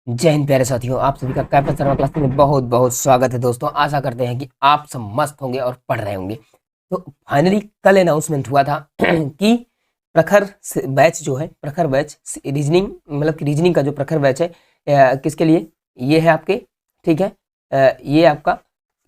जय हिंद प्यारे साथियों, आप सभी का कैप्टन शर्मा क्लास में बहुत बहुत स्वागत है। दोस्तों आशा करते हैं कि आप सब मस्त होंगे और पढ़ रहे होंगे। तो फाइनली कल अनाउंसमेंट हुआ था कि प्रखर बैच जो है, प्रखर बैच रीजनिंग, मतलब कि रीजनिंग का जो प्रखर बैच है किसके लिए ये है आपके, ठीक है। ये आपका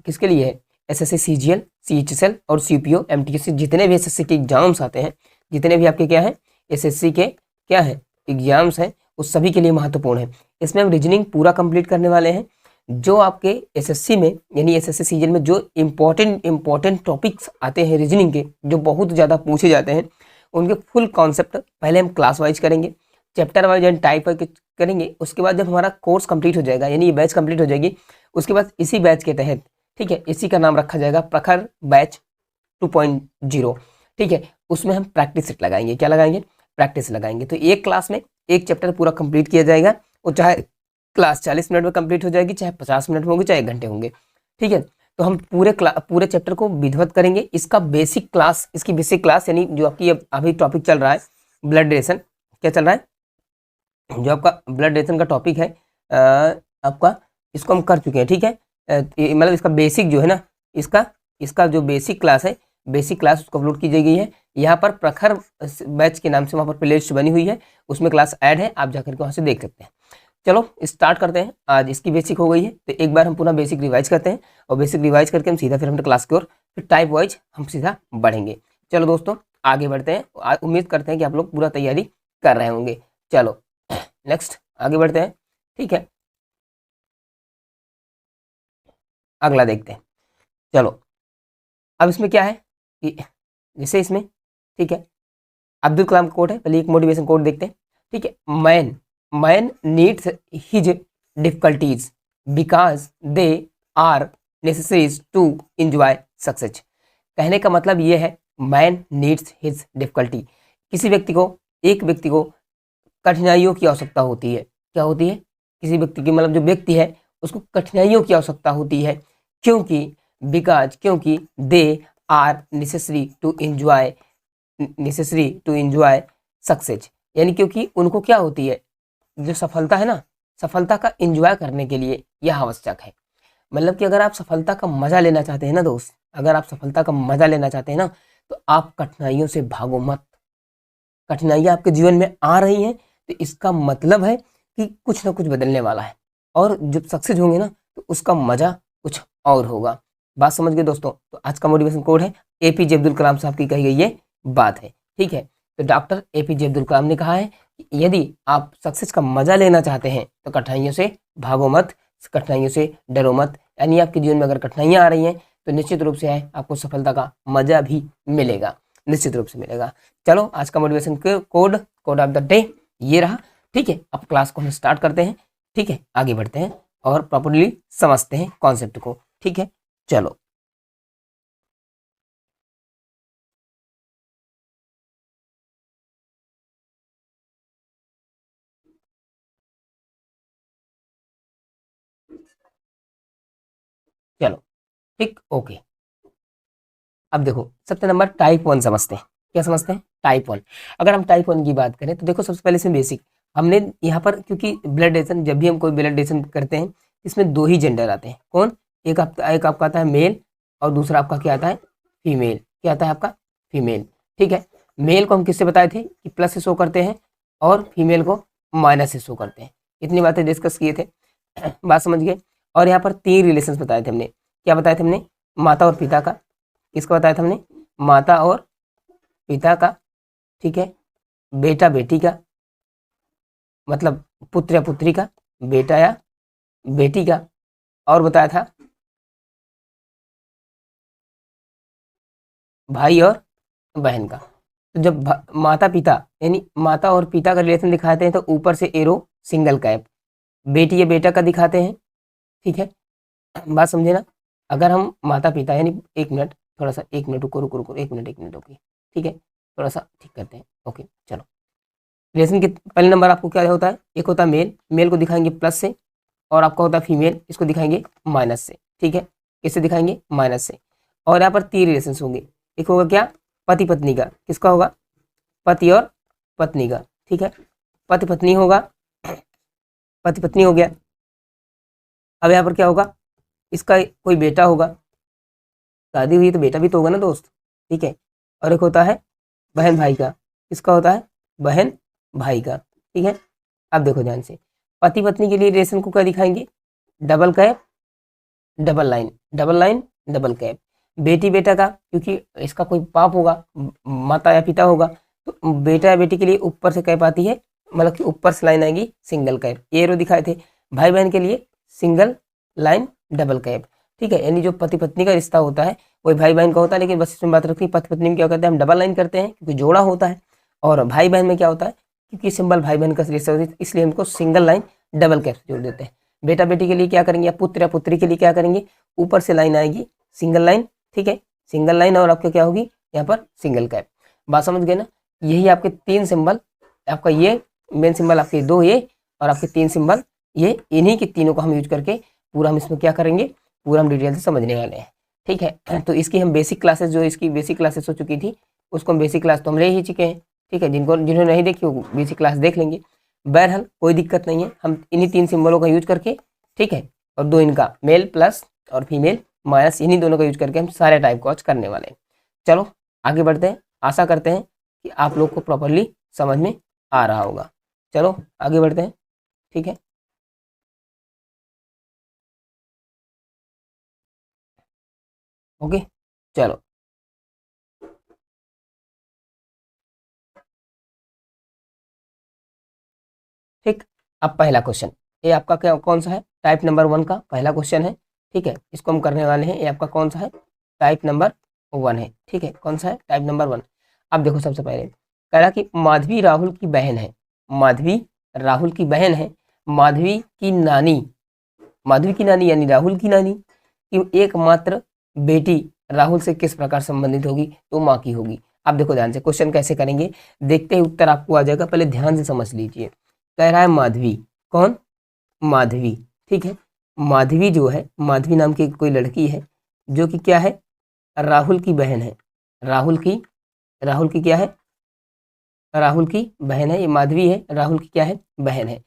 किसके लिए है? एसएससी, सीजीएल, सीएचएसएल और सीपीओ, एमटीएससी, जितने भी एसएससी के एग्जाम्स आते हैं, जितने भी आपके क्या है एसएससी के क्या है एग्जाम्स हैं, उस सभी के लिए महत्वपूर्ण है। इसमें हम रीजनिंग पूरा कंप्लीट करने वाले हैं। जो आपके एसएससी में यानी एसएससी सीजन में जो इम्पोर्टेंट टॉपिक्स आते हैं रीजनिंग के, जो बहुत ज़्यादा पूछे जाते हैं, उनके फुल कॉन्सेप्ट पहले हम क्लास वाइज करेंगे, chapter wise and type wise करेंगे। उसके बाद जब हमारा कोर्स कंप्लीट हो जाएगा, यानी ये बैच कंप्लीट हो जाएगी, उसके बाद इसी बैच के तहत, ठीक है, इसी का नाम रखा जाएगा प्रखर बैच 2.0, ठीक है। उसमें हम प्रैक्टिस सेट लगाएंगे। क्या लगाएंगे? प्रैक्टिस लगाएंगे। तो एक क्लास में एक चैप्टर पूरा कंप्लीट किया जाएगा, और चाहे क्लास 40 मिनट में कंप्लीट हो जाएगी, चाहे 50 मिनट में होगी, चाहे 1 घंटे होंगे, ठीक है। तो हम पूरे चैप्टर को विधिवत करेंगे। इसका बेसिक क्लास, इसकी बेसिक क्लास यानी जो आपकी अभी टॉपिक चल रहा है ब्लड रिलेशन, क्या चल रहा है, जो आपका ब्लड रिलेशन का टॉपिक है आपका, इसको हम कर चुके हैं, ठीक है। मतलब इसका बेसिक जो है ना, इसका इसका जो बेसिक क्लास है, बेसिक क्लास उसको अपलोड की गई है यहाँ पर प्रखर बैच के नाम से। वहाँ पर प्लेलिस्ट बनी हुई है, उसमें क्लास ऐड है, आप जाकर के वहाँ से देख सकते हैं। चलो स्टार्ट करते हैं। आज इसकी बेसिक हो गई है, तो एक बार हम पूरा बेसिक रिवाइज करते हैं, और बेसिक रिवाइज करके हम सीधा फिर हम क्लास की ओर, फिर टाइप वाइज हम सीधा बढ़ेंगे। चलो दोस्तों आगे बढ़ते हैं। उम्मीद करते हैं कि आप लोग पूरा तैयारी कर रहे होंगे। चलो नेक्स्ट आगे बढ़ते हैं, ठीक है। अगला देखते हैं। चलो अब इसमें क्या है कि जैसे इसमें, ठीक है, अब्दुल कलाम का कोट है, पहले एक मोटिवेशन कोट देखते हैं, ठीक है। Man man needs his difficulties because they are necessaries to enjoy success. कहने का मतलब ये है, मैन नीड्स हिज डिफिकल्टी, किसी व्यक्ति को, एक व्यक्ति को कठिनाइयों की आवश्यकता होती है। क्या होती है? किसी व्यक्ति की, मतलब जो व्यक्ति है उसको कठिनाइयों की आवश्यकता होती है। क्योंकि क्योंकि they are necessary to enjoy success, यानी क्योंकि उनको क्या होती है, जो सफलता है ना, सफलता का एंजॉय करने के लिए यह आवश्यक है। मतलब कि अगर आप सफलता का मजा लेना चाहते हैं ना दोस्त, अगर आप सफलता का मजा लेना चाहते हैं ना, तो आप कठिनाइयों से भागो मत। कठिनाइयां आपके जीवन में आ रही हैं, तो इसका मतलब है कि कुछ ना कुछ बदलने वाला है, और जब सक्सेस होंगे ना, तो उसका मजा कुछ और होगा। बात समझ गए दोस्तों? तो आज का मोटिवेशन कोड है, एपीजे अब्दुल कलाम साहब की कही गई ये बात है, ठीक है। तो डॉक्टर एपीजे अब्दुल कलाम ने कहा है कि यदि आप सक्सेस का मजा लेना चाहते हैं, तो कठिनाइयों से भागो मत, कठिनाइयों से डरो मत। यानी आपके जीवन में अगर कठिनाइयां आ रही हैं, तो निश्चित रूप से है आपको सफलता का मजा भी मिलेगा, निश्चित रूप से मिलेगा। चलो आज का motivation code code of the day ये रहा, ठीक है। अब क्लास को हम स्टार्ट करते हैं, ठीक है, आगे बढ़ते हैं और प्रॉपर्ली समझते हैं कॉन्सेप्ट को, ठीक है। चलो चलो ठीक, ओके। अब देखो सबसे नंबर टाइप 1 समझते हैं। क्या समझते हैं? टाइप 1। अगर हम टाइप 1 की बात करें, तो देखो सबसे पहले इसमें बेसिक, हमने यहाँ पर, क्योंकि ब्लड डोनेशन, जब भी हम कोई ब्लड डोनेशन करते हैं, इसमें दो ही जेंडर आते हैं। कौन? एक आपका आता है मेल, और दूसरा आपका क्या आता है? फीमेल। क्या आता है आपका? फीमेल, ठीक है। मेल को हम किससे बताए थे कि प्लस से शो करते हैं, और फीमेल को माइनस से शो करते हैं। इतनी बातें डिस्कस किए थे, बात समझ गए। और यहाँ पर 3 रिलेशन बताए थे हमने। क्या बताए थे हमने? माता और पिता का। किसका बताया था हमने? माता और पिता का, ठीक है। बेटा बेटी का, मतलब पुत्र या पुत्री का, बेटा या बेटी का। और बताया था भाई और बहन का। तो जब माता पिता, यानी माता और पिता का रिलेशन दिखाते हैं, तो ऊपर से एरो सिंगल कैप, बेटी या बेटा का दिखाते हैं, ठीक है। बात समझे ना? अगर हम माता पिता, यानी एक मिनट, थोड़ा सा, एक मिनट रुको रुको रुको, एक मिनट ओके, ठीक है, थोड़ा सा ठीक करते हैं, ओके चलो। रिलेशन के पहले नंबर आपको क्या होता है? एक होता है मेल, मेल को दिखाएंगे प्लस से, और आपका होता है फीमेल, इसको दिखाएंगे माइनस से, ठीक है। किससे दिखाएंगे? माइनस से। और यहाँ पर 3 रिलेशन होंगे। एक होगा क्या? पति पत्नी का। किसका होगा? पति और पत्नी का, ठीक है। पति पत्नी होगा, पति पत्नी हो गया। अब यहाँ पर क्या होगा, इसका कोई बेटा होगा, शादी हुई तो बेटा भी तो होगा ना दोस्त, ठीक है। और एक होता है बहन भाई का, इसका होता है बहन भाई का, ठीक है। अब देखो ध्यान से, पति पत्नी के लिए रिलेशन को क्या दिखाएंगे, double cap double line, double line double cap. बेटी बेटा का, क्योंकि इसका कोई बाप होगा, माता या पिता होगा, तो बेटा या बेटी के लिए ऊपर से कैप आती है, मतलब कि ऊपर से लाइन आएगी सिंगल कैप, ये एरो दिखाए थे। भाई बहन के लिए सिंगल लाइन डबल कैप, ठीक है। यानी जो पति पत्नी का रिश्ता होता है वही भाई बहन का होता है, लेकिन बस इसमें बात रखनी, पति पत्नी में क्या करते हैं, हम डबल लाइन करते हैं क्योंकि जोड़ा होता है। और भाई बहन में क्या होता है, क्योंकि सिंबल भाई बहन का रिश्ता होता है, इसलिए हमको सिंगल लाइन डबल कैप जोड़ देते हैं। बेटा बेटी के लिए क्या करेंगे, या पुत्र या पुत्री के लिए क्या करेंगे, ऊपर से लाइन आएगी सिंगल लाइन, ठीक है, सिंगल लाइन, और आपके क्या होगी यहाँ पर सिंगल कैप। बात समझ गए ना। यही आपके 3 सिंबल, आपका ये मेन सिंबल, आपके 2 ये और आपके 3 सिंबल ये, इन्हीं के तीनों को हम यूज करके पूरा हम इसमें क्या करेंगे, पूरा हम डिटेल से समझने वाले हैं, ठीक है। तो इसकी हम बेसिक क्लासेस, जो इसकी बेसिक क्लासेस हो चुकी थी, उसको हम बेसिक क्लास तो हम ले ही चुके हैं, ठीक है। जिन्होंने नहीं देखी वो बेसिक क्लास देख लेंगे। बहरहाल कोई दिक्कत नहीं है, हम इन्हीं 3 सिंबलों का यूज करके, ठीक है, और 2 इनका मेल प्लस और फीमेल माइनस, इन्हीं दोनों का यूज करके हम सारे टाइप को आज करने वाले हैं। चलो आगे बढ़ते हैं, आशा करते हैं कि आप लोग को प्रॉपरली समझ में आ रहा होगा। चलो आगे बढ़ते हैं, ठीक है। ओके चलो, ठीक। अब पहला क्वेश्चन, ये आपका क्या कौन सा है, टाइप नंबर 1 का पहला क्वेश्चन है, ठीक है। इसको हम करने वाले हैं, ये आपका कौन सा है, टाइप नंबर 1 है, ठीक है। कौन सा है, टाइप नंबर 1। अब देखो सबसे पहले कह रहा कि माधवी राहुल की बहन है, माधवी राहुल की बहन है, माधवी की नानी, माधवी की नानी यानी राहुल की नानी कि एकमात्र बेटी राहुल से किस प्रकार संबंधित होगी, तो माँ की होगी। अब देखो ध्यान से क्वेश्चन कैसे करेंगे, देखते ही उत्तर आपको आ जाएगा, पहले ध्यान से समझ लीजिए। कह रहा है माधवी, कौन, माधवी, ठीक है। माधवी जो है, माधवी नाम की कोई लड़की है जो कि क्या है, राहुल की बहन है, राहुल की क्या है, राहुल की बहन है, ये माधवी है, राहुल की क्या है, बहन है,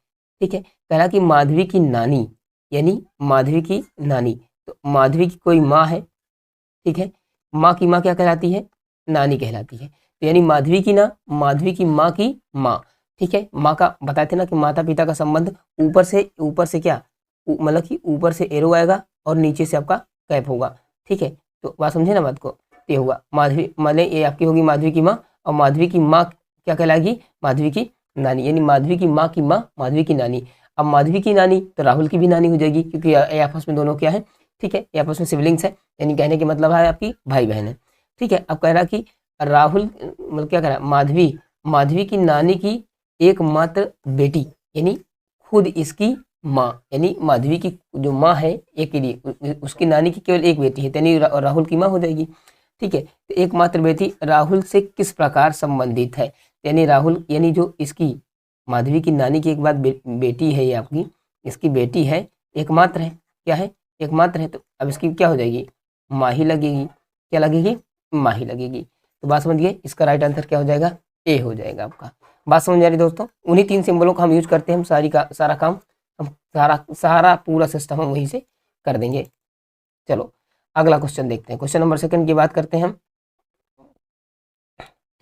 ठीक है। कह रहा कि माधवी की नानी, यानी माधवी की नानी, तो माधवी की कोई माँ है, ठीक है। माँ की माँ क्या कहलाती है, नानी कहलाती है। तो यानी माधवी की ना, माधवी की माँ की माँ, ठीक है। माँ का बताए थे ना कि माता पिता का संबंध ऊपर से क्या, मतलब कि ऊपर से एरो आएगा और नीचे से आपका कैप होगा, ठीक है। तो बात समझे ना बात को, ये होगा माधवी, मतलब ये आपकी होगी माधवी की माँ, और माधवी की माँ क्या कहलाएगी, माधवी की नानी, यानी माधवी की माँ की माँ माधवी की नानी। अब माधवी की नानी तो राहुल की भी नानी हो जाएगी, क्योंकि ये आपस में दोनों क्या है, ठीक है, ये आपस में सिबलिंग्स है, यानी कहने के मतलब है आपकी भाई बहन है, ठीक है। अब कह रहा कि राहुल, मतलब क्या कह रहा है, माधवी की नानी की एकमात्र बेटी, यानी खुद इसकी माँ, यानी माधवी की जो माँ है एक के लिए, उसकी नानी की केवल एक बेटी है, यानी राहुल की माँ हो जाएगी, ठीक है। तो एकमात्र बेटी राहुल से किस प्रकार संबंधित है, यानी राहुल, यानी जो इसकी माधवी की नानी की एक बात बेटी है, ये आपकी इसकी बेटी है, एकमात्र है, क्या है, एकमात्र है। तो अब इसकी क्या हो जाएगी, माँ ही लगेगी, क्या लगेगी, माँ ही लगेगी। तो बात समझिए, इसका राइट आंसर क्या हो जाएगा, ए हो जाएगा आपका। बात समझ आ रही दोस्तों, उन्हीं 3 सिंबलों का हम यूज करते हैं, हम सारा काम, हम सारा पूरा सिस्टम हम वहीं से कर देंगे। चलो अगला क्वेश्चन देखते हैं, क्वेश्चन नंबर 2 की बात करते हैं हम,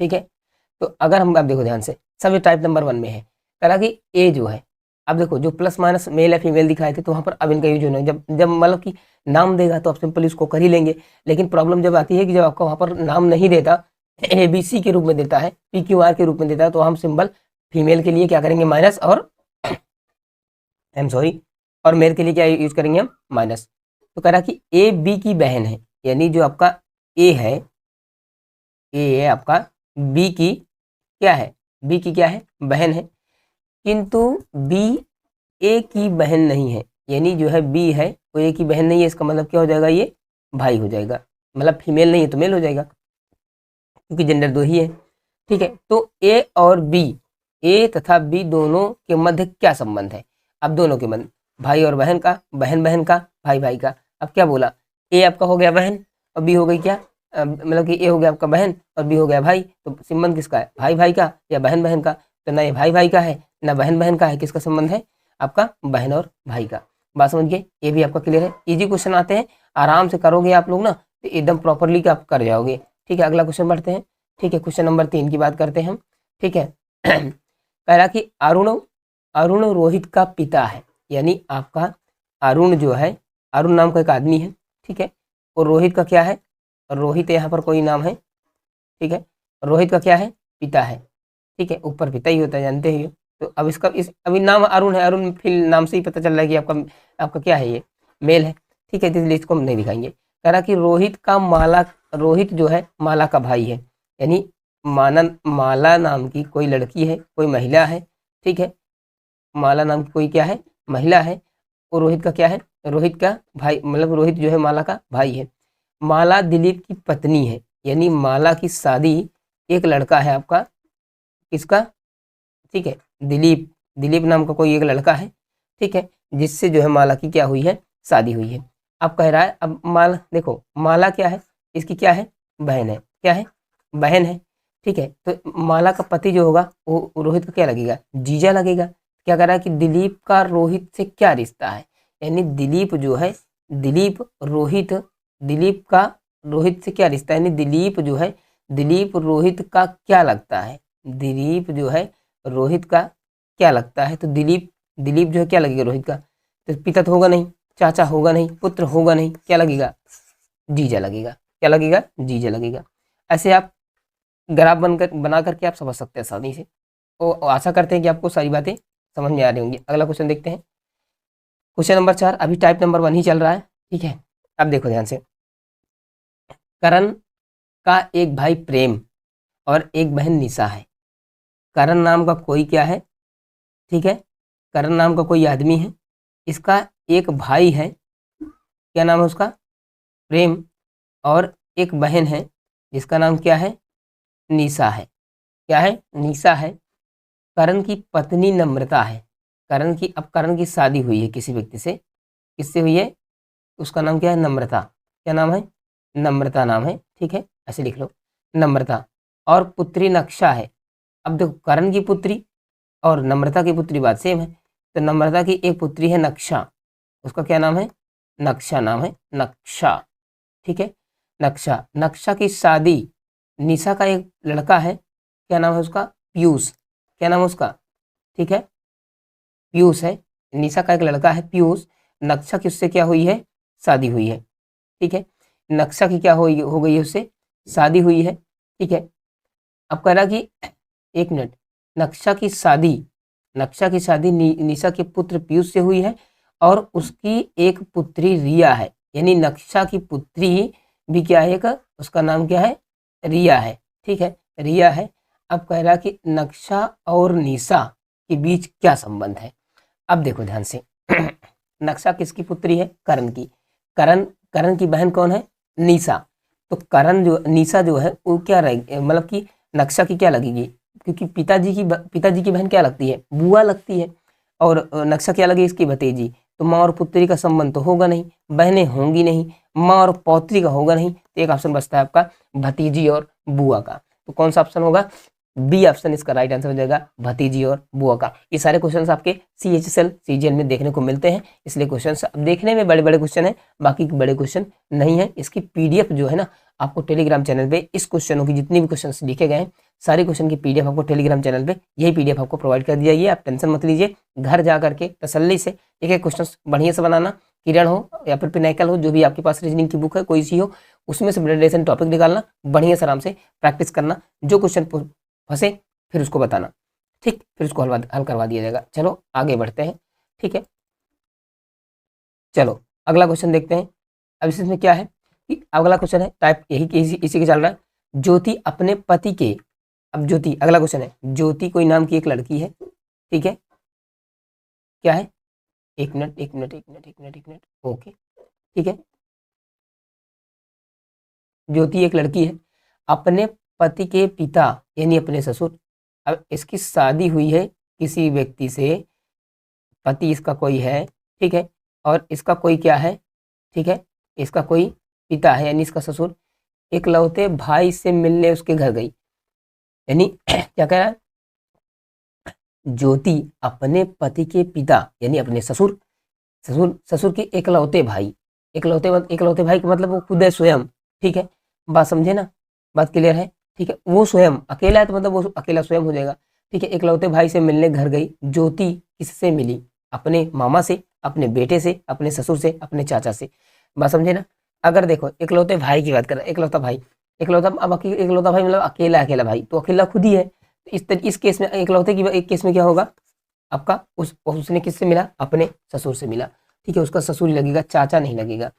ठीक है। तो अगर हम, अब देखो ध्यान से, सब टाइप नंबर 1 में है, कह कि ए जो है, अब देखो जो प्लस माइनस मेल या फीमेल दिखाए थे, तो वहां पर अब इनका यूज होना है, जब जब मतलब कि नाम देगा तो आप सिंपल इसको कर ही लेंगे। लेकिन प्रॉब्लम जब आती है कि जब आपका वहां पर नाम नहीं देता, ABC के रूप में देता है, PQR के रूप में देता है, तो हम सिंबल फीमेल के लिए क्या करेंगे, माइनस, और आई एम सॉरी, और मेल के लिए क्या यूज करेंगे हम, माइनस। तो कह रहा कि ए बी की बहन है, यानी जो आपका ए है, ए है आपका, बी की क्या है, बी की क्या है, बहन है, किंतु बी ए की बहन नहीं है, यानी जो है बी है वो ए की बहन नहीं है, इसका मतलब क्या हो जाएगा, ये भाई हो जाएगा, मतलब फीमेल नहीं है तो मेल हो जाएगा, क्योंकि जेंडर 2 ही है, ठीक है। तो ए और बी, ए तथा बी दोनों के मध्य क्या संबंध है, अब दोनों के मध्य भाई और बहन का, बहन बहन का, भाई भाई का। अब क्या बोला, ए आपका हो गया बहन और बी हो गई क्या, मतलब कि ए हो गया आपका बहन और बी हो गया भाई, तो संबंध किसका है, भाई भाई का या बहन बहन का। तो ना ये भाई भाई का है ना बहन बहन का है, किसका संबंध है, आपका बहन और भाई का। बात समझ गए, ये भी आपका क्लियर है। इजी क्वेश्चन आते हैं, आराम से करोगे आप लोग ना तो एकदम प्रॉपरली आप कर जाओगे। ठीक है, अगला क्वेश्चन बढ़ते हैं। ठीक है, क्वेश्चन नंबर 3 की बात करते हैं हम। ठीक है कह रहा कि अरुण अरुण रोहित का पिता है, यानी आपका अरुण जो है, अरुण नाम का एक आदमी है। ठीक है, और रोहित का क्या है, रोहित यहाँ पर कोई नाम है। ठीक है, रोहित का क्या है, पिता है। ठीक है, ऊपर पिता ही होता है, जानते ही हो। तो अब इसका अभी नाम अरुण है, अरुण फिर नाम से ही पता चल रहा है कि आपका क्या है, ये मेल है। ठीक है, तो इसलिए इसको हम नहीं दिखाएंगे। कह रहा कि रोहित जो है माला का भाई है, यानी माला नाम की कोई लड़की है, कोई महिला है। ठीक है, माला नाम की कोई क्या है, महिला है। और रोहित का क्या है, रोहित का भाई, मतलब रोहित जो है माला का भाई है। माला दिलीप की पत्नी है, यानी माला की शादी एक लड़का है आपका, किसका, ठीक है, दिलीप, दिलीप नाम का कोई एक लड़का है। ठीक है, जिससे जो है माला की क्या हुई है, शादी हुई है। अब कह रहा है, अब माला देखो, माला क्या है, इसकी क्या है, बहन है। क्या है, बहन है। ठीक है, तो माला का पति जो होगा वो रोहित का क्या लगेगा, जीजा लगेगा। क्या कह रहा है कि दिलीप का रोहित से क्या रिश्ता है, यानी दिलीप जो है, दिलीप का रोहित से क्या रिश्ता है, यानी दिलीप जो है, दिलीप रोहित का क्या लगता है, दिलीप जो है रोहित का क्या लगता है। तो दिलीप दिलीप जो है क्या लगेगा रोहित का, तो पिता तो होगा नहीं, चाचा होगा नहीं, पुत्र होगा नहीं, क्या लगेगा, जीजा लगेगा। क्या लगेगा, जीजा लगेगा। ऐसे आप ग्राफ बना करके आप समझ सकते हैं आसानी से। तो आशा करते हैं कि आपको सारी बातें समझ में आ रही होंगी। अगला क्वेश्चन देखते हैं, क्वेश्चन नंबर 4, अभी टाइप नंबर 1 ही चल रहा है। ठीक है, अब देखो ध्यान से, करण का एक भाई प्रेम और एक बहन निशा है। करण नाम का कोई क्या है, ठीक है, करण नाम का कोई आदमी है, इसका एक भाई है, क्या नाम है उसका, प्रेम, और एक बहन है जिसका नाम क्या है, निशा है। क्या है, निशा है। करण की पत्नी नम्रता है। अब करण की शादी हुई है किसी व्यक्ति से, किससे हुई है, उसका नाम क्या है, नम्रता। क्या नाम है, नम्रता नाम है। ठीक है, ऐसे लिख लो, नम्रता। और पुत्री नक्शा है। अब देखो, करण की पुत्री और नम्रता की पुत्री बात सेम है। तो नम्रता की एक पुत्री है नक्शा, उसका क्या नाम है, नक्शा नाम है, नक्शा। ठीक है, नक्शा, नक्शा की शादी, निशा का एक लड़का है, क्या नाम है उसका, पीयूष। क्या नाम है उसका, ठीक है, पीयूष है। निशा का एक लड़का है पीयूष, नक्शा की उससे क्या हुई है, शादी हुई है। ठीक है, नक्शा की क्या हो गई है, उससे शादी हुई है। ठीक है, अब कह रहा कि एक मिनट, नक्शा की शादी, निशा के पुत्र पीयूष से हुई है, और उसकी एक पुत्री रिया है, यानी नक्शा की पुत्री भी क्या है, एक उसका नाम क्या है, रिया है। ठीक है, रिया है। अब कह रहा कि नक्शा और निशा के बीच क्या संबंध है। अब देखो ध्यान से नक्शा किसकी पुत्री है, करण की। करण की बहन कौन है, निशा। तो निशा जो है वो क्या रहेगी, मतलब कि नक्शा की क्या लगेगी, क्योंकि पिताजी की बहन क्या लगती है, बुआ लगती है। और नक्शा क्या लगी, इसकी भतीजी। तो माँ और पुत्री का संबंध तो होगा नहीं, बहनें होंगी नहीं, माँ और पौत्री का होगा नहीं। तो एक ऑप्शन बचता है आपका भतीजी और बुआ का। तो कौन सा ऑप्शन होगा, बी ऑप्शन इसका राइट आंसर हो जाएगा, भतीजी और बुआ का। ये सारे क्वेश्चंस आपके CHSL CGL में देखने को मिलते हैं, इसलिए क्वेश्चंस देखने में बड़े बड़े क्वेश्चन है, बाकी बड़े क्वेश्चन नहीं है। इसकी PDF जो है ना, आपको टेलीग्राम चैनल पे इस क्वेश्चनों की जितनी भी क्वेश्चन लिखे गए हैं, सारे क्वेश्चन की PDF आपको टेलीग्राम चैनल पे यही PDF आपको प्रोवाइड कर दी जाएगी। आप टेंशन मत लीजिए, घर जा करके तसल्ली से एक एक क्वेश्चन बढ़िया से बनाना। किरण हो या फिर पिनाकल हो, जो भी आपके पास रीजनिंग की बुक है कोई सी हो, उसमें से रिलेशन टॉपिक निकालना, बढ़िया से आराम से प्रैक्टिस करना, जो क्वेश्चन फंसे फिर उसको बताना। ठीक, फिर उसको हल करवा दिया जाएगा। चलो आगे बढ़ते हैं। ठीक है, चलो अगला क्वेश्चन देखते हैं। अब इसमें क्या है कि अगला क्वेश्चन है टाइप यही इसी के चल रहा है। ज्योति अपने पति के, अब ज्योति, अगला क्वेश्चन है, ज्योति कोई नाम की एक लड़की है। ठीक है, क्या है, एक मिनट, ओके। ठीक है, ज्योति एक लड़की है, अपने पति के पिता यानी अपने ससुर। अब इसकी शादी हुई है किसी व्यक्ति से, पति इसका कोई है, ठीक है, और इसका कोई क्या है, ठीक है, इसका कोई पिता है यानी इसका ससुर। इकलौते भाई से मिलने उसके घर गई, यानी क्या कह रहा है, ज्योति अपने पति के पिता यानी अपने ससुर ससुर ससुर के इकलौते भाई, इकलौते भाई का मतलब वो खुद है स्वयं, ठीक है, बात समझे ना, बात क्लियर है, ठीक है, वो स्वयं अकेला है तो मतलब वो अकेला स्वयं हो जाएगा, ठीक है, इकलौते भाई से मिलने घर गई ज्योति, किससे मिली, अपने मामा से, अपने बेटे से, अपने ससुर से, अपने चाचा से, बात समझे ना। अगर देखो इकलौते भाई की बात करें, इकलौता भाई, इकलौता अब इकलौता भाई मतलब अकेला अकेला भाई, तो अकेला खुद ही है, तो इस केस में इकलौते की एक केस में क्या होगा आपका, उसने किससे मिला, अपने ससुर से मिला, ठीक है, उसका ससुर ही लगेगा, चाचा नहीं लगेगा,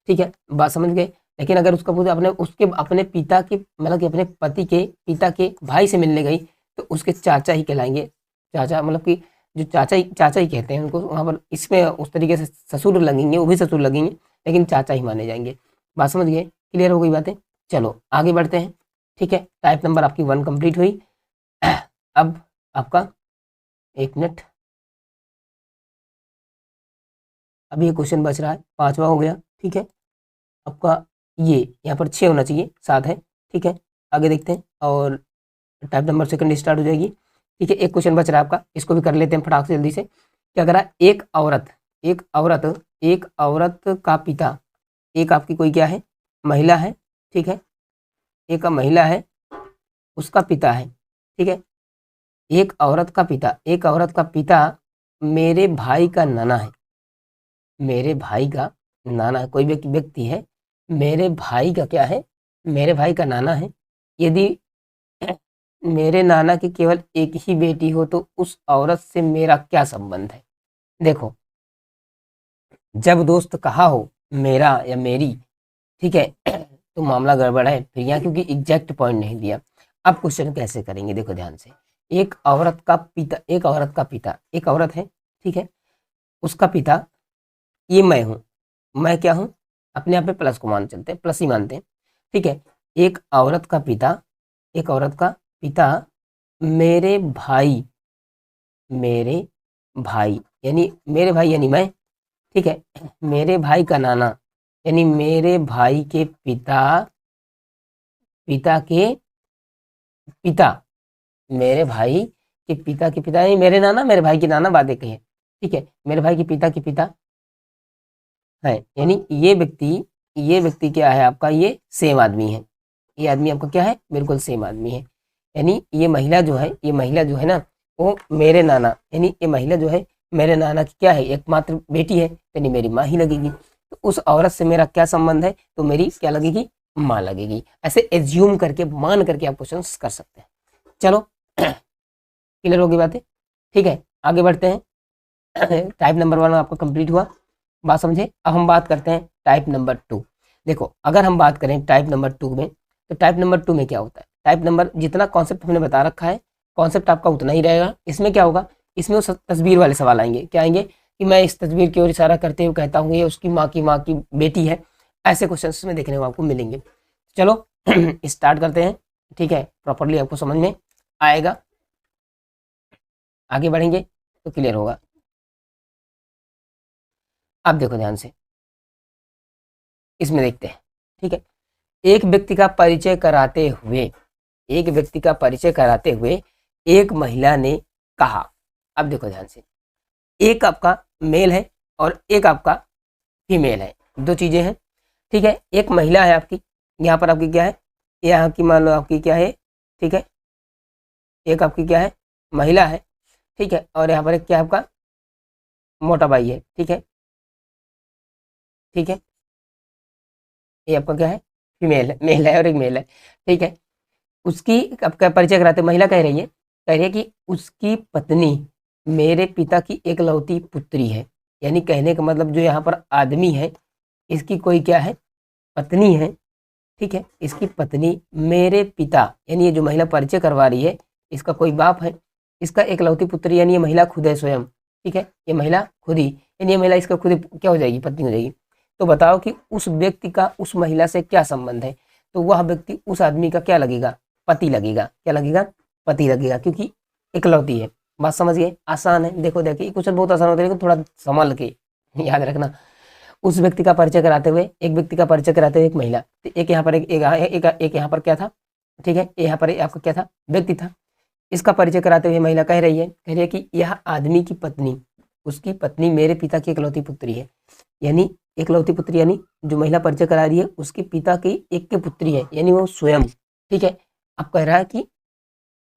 ठीक है, बात समझ गए। लेकिन अगर उसका पूछा अपने उसके अपने पिता के मतलब कि अपने पति के पिता के भाई से मिलने गई तो उसके चाचा ही कहलाएंगे, चाचा मतलब कि जो चाचा ही कहते हैं उनको, वहाँ पर इसमें उस तरीके से ससुर लगेंगे, वो भी ससुर लगेंगे लेकिन चाचा ही माने जाएंगे, बात समझ गए, क्लियर हो गई बातें। चलो आगे बढ़ते हैं, ठीक है, टाइप नंबर आपकी 1 कंप्लीट हुई। अब आपका 1 मिनट, अभी ये क्वेश्चन बच रहा है, 5वां हो गया, ठीक है, आपका ये यहाँ पर 6 होना चाहिए, 7 है, ठीक है, आगे देखते हैं और टाइप नंबर सेकंड स्टार्ट हो जाएगी, ठीक है, एक क्वेश्चन बच रहा है आपका, इसको भी कर लेते हैं फटाक से जल्दी से। क्या करा, एक औरत का पिता, एक आपकी कोई क्या है, महिला है, ठीक है, एक महिला है, उसका पिता है, ठीक है, एक औरत का पिता मेरे भाई का नाना है, मेरे भाई का नाना है, कोई व्यक्ति है, मेरे भाई का क्या है, मेरे भाई का नाना है, यदि मेरे नाना की केवल एक ही बेटी हो तो उस औरत से मेरा क्या संबंध है। देखो जब दोस्त कहा हो मेरा या मेरी, ठीक है, तो मामला गड़बड़ है फिर यहाँ, क्योंकि एग्जैक्ट पॉइंट नहीं दिया। अब क्वेश्चन कैसे करेंगे, देखो ध्यान से, एक औरत का पिता, एक औरत है, ठीक है, उसका पिता ये मैं हूं, मैं क्या हूं, अपने आप में प्लस को मान चलते हैं, प्लस ही मानते हैं, ठीक है, एक औरत का पिता, एक औरत का पिता मेरे भाई, मेरे भाई यानी मेरे भाई यानी मैं, ठीक है, मेरे भाई का नाना यानी मेरे भाई के पिता, पिता के पिता, मेरे भाई के पिता यानी मेरे नाना, मेरे भाई के नाना, बात एक ही है, ठीक है, मेरे भाई के पिता है, यानी ये व्यक्ति क्या है आपका, ये सेम आदमी है, ये आदमी आपका क्या है, बिल्कुल सेम आदमी है, यानी ये महिला जो है, ये महिला जो है ना, वो मेरे नाना यानी ये महिला जो है मेरे नाना की क्या है, एकमात्र बेटी है, यानी मेरी माँ ही लगेगी, तो उस औरत से मेरा क्या संबंध है, तो मेरी क्या लगेगी, माँ लगेगी, ऐसे एज्यूम करके मान करके आप क्वेश्चन कर सकते हैं। चलो क्लियर होगी बातें, ठीक है, आगे बढ़ते हैं। टाइप नंबर 1 आपका कंप्लीट हुआ, बात समझे। अब हम बात करते हैं टाइप नंबर 2। देखो अगर हम बात करें टाइप नंबर 2 में, तो टाइप नंबर 2 में क्या होता है, टाइप नंबर जितना कॉन्सेप्ट हमने बता रखा है, कॉन्सेप्ट आपका उतना ही रहेगा, इसमें क्या होगा, इसमें वो तस्वीर वाले सवाल आएंगे, क्या आएंगे कि मैं इस तस्वीर की ओर इशारा करते हुए कहता हूँ ये उसकी माँ की बेटी है, ऐसे क्वेश्चन में देखने को आपको मिलेंगे। चलो स्टार्ट करते हैं, ठीक है, प्रॉपरली आपको समझ में आएगा, आगे बढ़ेंगे तो क्लियर होगा। अब देखो ध्यान से, इसमें देखते हैं, ठीक है, एक व्यक्ति का परिचय कराते हुए, एक व्यक्ति का परिचय कराते हुए एक महिला ने कहा, अब देखो ध्यान से, एक आपका मेल है और एक आपका फीमेल है, दो चीजें हैं, ठीक है, एक महिला है आपकी, यहाँ पर आपकी क्या है, यहाँ की मान लो आपकी क्या है, ठीक है, एक आपकी क्या है, महिला है, ठीक है, और यहाँ पर एक क्या है आपका मोटा भाई है, ठीक है, ठीक है, ये आपका क्या है, फीमेल है, मेल है और एक मेल है, ठीक है, उसकी आपका परिचय कराते महिला कह रही है कि उसकी पत्नी मेरे पिता की एकलौती पुत्री है, यानी कहने का मतलब जो यहाँ पर आदमी है इसकी कोई क्या है, पत्नी है, ठीक है, इसकी पत्नी मेरे पिता यानी ये जो महिला परिचय करवा रही है इसका कोई बाप है, इसका एकलौती पुत्री यानी ये महिला खुद है स्वयं, ठीक है, ये महिला खुद ही यानी ये महिला इसका खुद क्या हो जाएगी, पत्नी हो जाएगी। तो बताओ कि उस व्यक्ति का उस महिला से क्या संबंध है, तो वह व्यक्ति उस आदमी का क्या लगेगा, पति लगेगा, क्या लगेगा, पति लगेगा, क्योंकि इकलौती है, बात समझिए, आसान है। देखो देखिए क्वेश्चन बहुत आसान होता है लेकिन थोड़ा संभाल के याद रखना। उस व्यक्ति का परिचय कराते हुए, एक व्यक्ति का परिचय कराते हुए एक महिला, तो एक यहाँ पर एक यहाँ पर क्या था, ठीक है, यहाँ पर आपका क्या था, व्यक्ति था, इसका परिचय कराते हुए महिला कह रही है कि यह आदमी की पत्नी, उसकी पत्नी मेरे पिता की इकलौती पुत्री है। यानी इकलौती पुत्री, यानी जो महिला परिचय करा रही है उसके पिता की एक के पुत्री है, यानी वो स्वयं। ठीक है, अब कह रहा है कि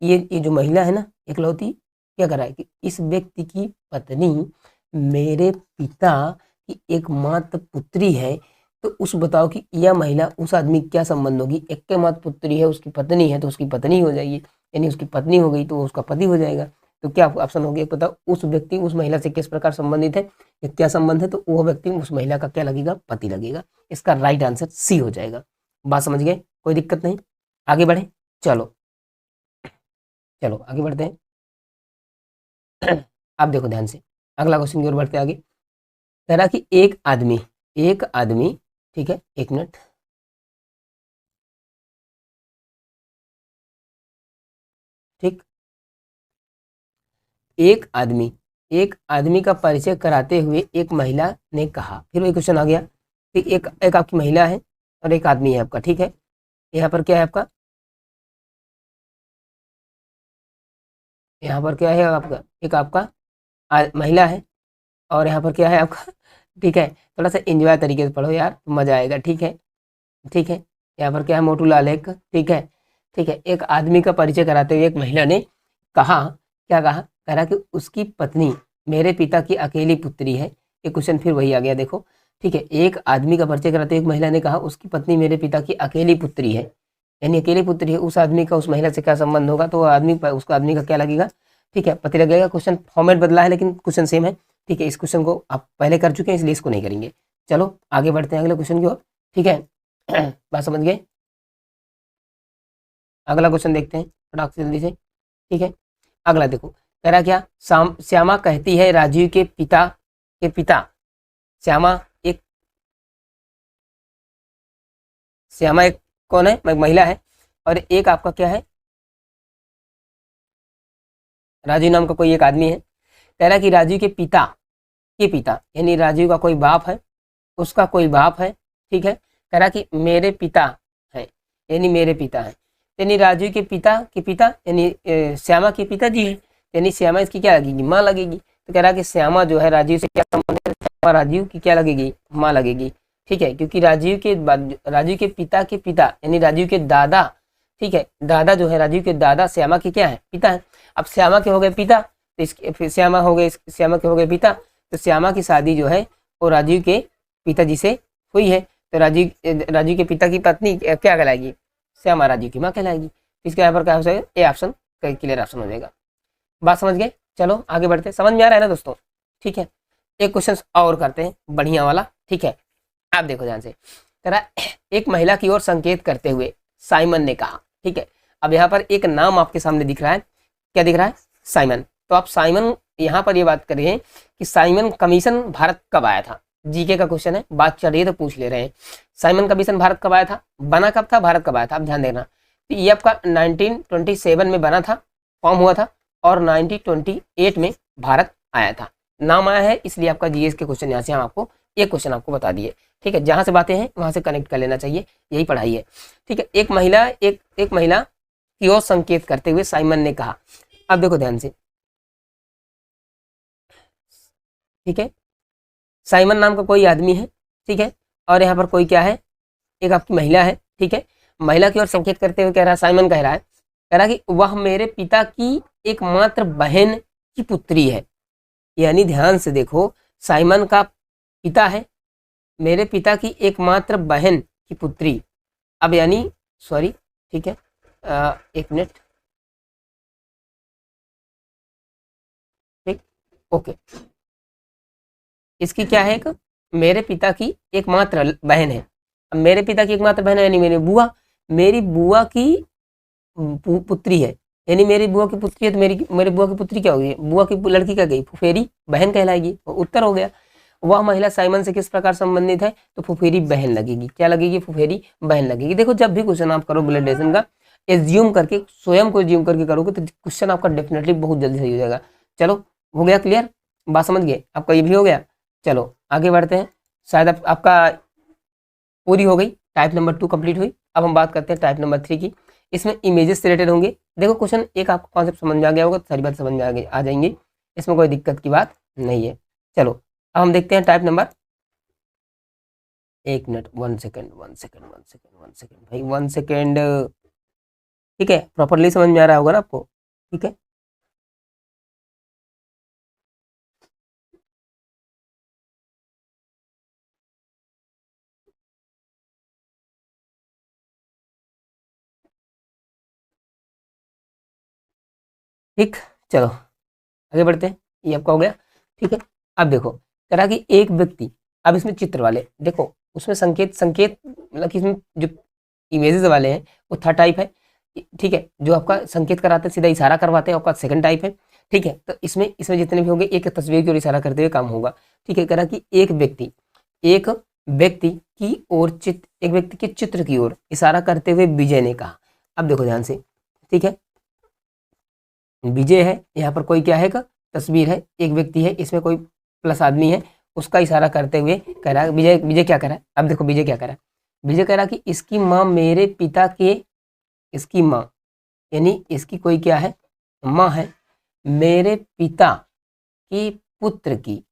ये जो महिला है ना इकलौती, क्या कर रहा है कि इस व्यक्ति की पत्नी मेरे पिता की एकमात्र पुत्री है। तो उस बताओ कि यह महिला उस आदमी की क्या संबंध होगी? एक के मात्र पुत्री है, उसकी पत्नी है तो उसकी पत्नी हो जाएगी, यानी उसकी पत्नी हो गई तो उसका पति हो जाएगा। तो क्या ऑप्शन हो गया बताओ? उस व्यक्ति उस महिला से किस प्रकार संबंधित है, या क्या संबंध है? तो वो व्यक्ति उस महिला का क्या लगेगा? पति लगेगा। इसका राइट आंसर सी हो जाएगा। बात समझ गए? कोई दिक्कत नहीं, आगे बढ़े। चलो चलो आगे बढ़ते हैं। आप देखो ध्यान से, अगला क्वेश्चन की ओर बढ़ते आगे। कह रहा कि एक आदमी, ठीक है, एक मिनट, ठीक, एक आदमी का परिचय कराते हुए एक महिला ने कहा, फिर वही क्वेश्चन आ गया कि एक आपकी महिला है और एक आदमी है आपका। ठीक है, यहाँ पर क्या है आपका, यहाँ पर क्या है आपका, एक आपका महिला है और यहाँ पर क्या है आपका ठीक है, थोड़ा सा एंजॉय तरीके से पढ़ो यार, मजा आएगा। ठीक है, ठीक है, यहाँ पर क्या है, मोटू लाल एक, ठीक है, ठीक है, एक आदमी का परिचय कराते हुए एक महिला ने कहा, क्या कहा? कह रहा कि उसकी पत्नी मेरे पिता की अकेली पुत्री है। ये क्वेश्चन फिर वही आ गया, देखो। ठीक है, एक आदमी का परिचय कराते हुए एक महिला ने कहा उसकी पत्नी मेरे पिता की अकेली पुत्री है, यानी अकेली पुत्री है। उस आदमी का उस महिला से क्या संबंध होगा? तो उसको आदमी का क्या लगेगा? ठीक है, पति लगेगा। क्वेश्चन फॉर्मेट बदला है लेकिन क्वेश्चन सेम है। ठीक है, इस क्वेश्चन को आप पहले कर चुके हैं इसलिए इसको नहीं करेंगे। चलो आगे बढ़ते हैं अगले क्वेश्चन की ओर। ठीक है, बात समझ गए? अगला क्वेश्चन देखते हैं फटाक से जल्दी से। ठीक है, अगला देखो, कह रहा क्या, श्यामा कहती है राजीव के पिता श्यामा एक श्यामा एक कौन है? महिला है, और एक आपका क्या है, राजीव नाम का कोई एक आदमी है। कह रहा कि राजीव के पिता यानी राजीव का कोई बाप है, उसका कोई बाप है। ठीक है, कह रहा कि मेरे पिता है, यानी मेरे पिता है, यानी राजीव के पिता यानी श्यामा के पिताजी है, यानी श्यामा इसकी क्या लगेगी? माँ लगेगी। तो कह रहा कि श्यामा जो है राजीव से क्या संबंध है? श्यामा राजीव की क्या लगेगी? माँ लगेगी। ठीक है, क्योंकि राजीव के पिता के पिता यानी राजीव के दादा, ठीक है, दादा जो है राजीव के दादा श्यामा के क्या है? पिता है। अब श्यामा के हो गए पिता, तो इसके फिर श्यामा के हो गए पिता, तो श्यामा की शादी जो है वो राजीव के पिताजी से हुई है। तो राजीव के पिता की पत्नी क्या कहलाएगी? श्यामा राजीव की माँ कहलाएगी। इसके यहाँ पर क्या हो जाएगा? ए ऑप्शन क्लियर ऑप्शन हो जाएगा। बात समझ गए? चलो आगे बढ़ते हैं। समझ में आ रहा है ना दोस्तों? ठीक है, एक क्वेश्चन और करते हैं बढ़िया वाला। ठीक है, आप देखो ध्यान से। कह रहा एक महिला की ओर संकेत करते हुए साइमन ने कहा। ठीक है, अब यहाँ पर एक नाम आपके सामने दिख रहा है, क्या दिख रहा है? साइमन। तो आप साइमन, यहाँ पर ये बात करें कि साइमन कमीशन भारत कब आया था? जीके का क्वेश्चन है, बात चल रही है तो पूछ ले रहे हैं। साइमन कमीशन भारत कब आया था? बना कब था? भारत कब आया था? आप ध्यान देना। तो ये आपका 1927 में बना था, फॉर्म हुआ था, और 1928 में भारत आया था। नाम आया है इसलिए आपका जीएस के क्वेश्चन यहाँ से हम आपको एक क्वेश्चन आपको बता दिए। ठीक है, जहां से बातें हैं वहां से कनेक्ट कर लेना चाहिए, यही पढ़ाई है। ठीक है, एक महिला की ओर संकेत करते हुए साइमन ने कहा। अब देखो ध्यान से, ठीक है, साइमन नाम का कोई आदमी है, ठीक है, और यहाँ पर कोई क्या है? एक आपकी महिला है। ठीक है, महिला की ओर संकेत करते हुए कह रहा है, साइमन कह रहा है, कि वह मेरे पिता की एकमात्र बहन की पुत्री है। यानी ध्यान से देखो, साइमन का पिता है, मेरे पिता की एकमात्र बहन की पुत्री। अब यानी सॉरी, ठीक है, एक मिनट, ठीक, ओके, इसकी क्या है? एक मेरे पिता की एकमात्र बहन है। अब मेरे पिता की एकमात्र बहन है यानी मेरी बुआ की पुत्री है, यानी मेरी बुआ की पुत्री है। तो मेरी बुआ की पुत्री क्या होगी? बुआ की लड़की क्या गई? फुफेरी बहन कहलाएगी। उत्तर हो गया। वह महिला साइमन से किस प्रकार संबंधित है? तो फुफेरी बहन लगेगी। क्या लगेगी? फुफेरी बहन लगेगी। देखो, जब भी क्वेश्चन आप करो ब्लड रिलेशन का, एज्यूम करके, स्वयं को एज्यूम करके करोगे तो क्वेश्चन आपका डेफिनेटली बहुत जल्दी सही हो जाएगा। चलो, हो गया क्लियर? बात समझ गए? आपका ये भी हो गया। चलो आगे बढ़ते हैं। शायद आपका पूरी हो गई, टाइप नंबर 2 कंप्लीट हुई। अब हम बात करते हैं टाइप नंबर 3 की। इसमें इमेजेस से रिलेटेड होंगे। देखो क्वेश्चन एक आपको कॉन्सेप्ट समझ में आ गया होगा तो सारी बात समझ में आ जाएंगी, इसमें कोई दिक्कत की बात नहीं है। चलो अब हम देखते हैं टाइप नंबर, एक मिनट, 1 सेकेंड भाई, 1 सेकेंड। ठीक है, प्रॉपरली समझ में आ रहा होगा ना आपको? ठीक है, ठीक। चलो आगे बढ़ते हैं, ये आपका हो गया। ठीक है, अब देखो कह रहा कि एक व्यक्ति, अब इसमें चित्र वाले देखो, उसमें संकेत संकेत मतलब कि इसमें जो इमेजेस वाले हैं वो थर्ड टाइप है। ठीक है, जो आपका संकेत कराते हैं सीधा इशारा करवाते हैं आपका सेकंड टाइप है। ठीक है, तो इसमें इसमें जितने भी होंगे एक तस्वीर की ओर इशारा करते हुए काम होगा। ठीक है, कह रहा कि एक व्यक्ति की ओर चित्र, एक व्यक्ति के चित्र की ओर इशारा करते हुए विजय ने कहा। अब देखो ध्यान से, ठीक है, विजय है, यहाँ पर कोई क्या है का तस्वीर है, एक व्यक्ति है, इसमें कोई प्लस आदमी है, उसका इशारा करते हुए कह रहा है विजय, विजय क्या कर रहा है? अब देखो विजय क्या कर रहा है, विजय कह रहा कि इसकी माँ मेरे पिता के, इसकी माँ यानी इसकी कोई क्या है, माँ है, मेरे पिता के पुत्र की,